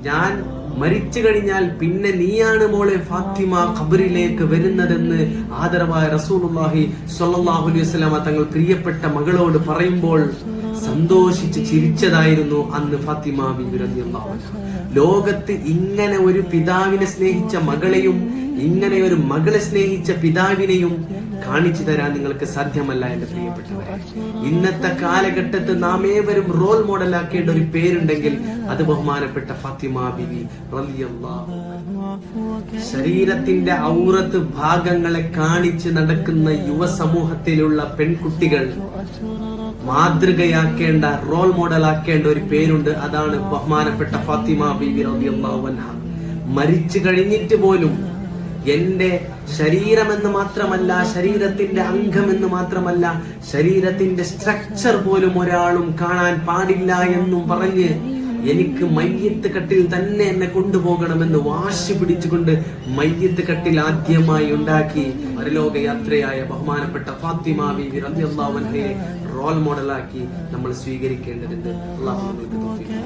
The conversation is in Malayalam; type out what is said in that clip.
ഞാൻ മരിച്ചു കഴിഞ്ഞാൽ പിന്നെ നീയാണ് മോളെ ഫാത്തിമ ഖബറിലേക്ക് വരുന്നതെന്ന് ആദരവായ റസൂലുള്ളാഹി സ്വല്ലല്ലാഹു അലൈഹി വസല്ലം തങ്ങൾ പ്രിയപ്പെട്ട മകളോട് പറയുമ്പോൾ സന്തോഷിച്ച് ചിരിച്ചതായിരുന്നു അന്ന് ഫാത്തിമ ബിബി റളിയല്ലാഹു അൻഹ. ലോകത്ത് ഇങ്ങനെ ഒരു പിതാവിനെ സ്നേഹിച്ച മകളെയും ഇങ്ങനെ ഒരു മകളെ സ്നേഹിച്ച പിതാവിനെയും കാണിച്ചു തരാൻ നിങ്ങൾക്ക് സാധ്യമല്ല എന്റെ പ്രിയപ്പെട്ടവരെ. ഇന്നത്തെ കാലഘട്ടത്ത് നാം ഏവരും റോൾ മോഡൽ ആക്കേണ്ട ഒരു പേരുണ്ടെങ്കിൽ അത് ബഹുമാനപ്പെട്ട ഫാത്തിമ ബിബി റളിയല്ലാഹു അൻഹ. ശരീരത്തിന്റെ ഔറത്ത് ഭാഗങ്ങളെ കാണിച്ച് നടക്കുന്ന യുവസമൂഹത്തിലുള്ള പെൺകുട്ടികൾ മാതൃകയാക്കേണ്ട റോൾ മോഡൽ ആക്കേണ്ട ഒരു പേരുണ്ട്. അതാണ് ബഹുമാനപ്പെട്ട ഫാത്തിമ ബിബി റളിയല്ലാഹു അൻഹ. മരിച്ചു കഴിഞ്ഞിട്ട് പോലും എന്റെ ശരീരമെന്ന് മാത്രമല്ല, ശരീരത്തിന്റെ അംഗമെന്ന് മാത്രമല്ല, ശരീരത്തിന്റെ സ്ട്രക്ചർ പോലും ഒരാളും കാണാൻ പാടില്ല എന്നും പറഞ്ഞ് എനിക്ക് മയ്യത്ത് കട്ടിൽ തന്നെ എന്നെ കൊണ്ടുപോകണമെന്ന് വാശി പിടിച്ചുകൊണ്ട് മയ്യത്ത് കട്ടിൽ ആദ്യമായി ഉണ്ടാക്കി പരലോക യാത്രയായ ബഹുമാനപ്പെട്ട ഫാത്തിമ ബിബി റളിയല്ലാഹു അൻഹയെ റോൾ മോഡലാക്കി നമ്മൾ സ്വീകരിക്കേണ്ടതുണ്ട്. അല്ലാഹു നമുക്ക് തൗഫീഖ്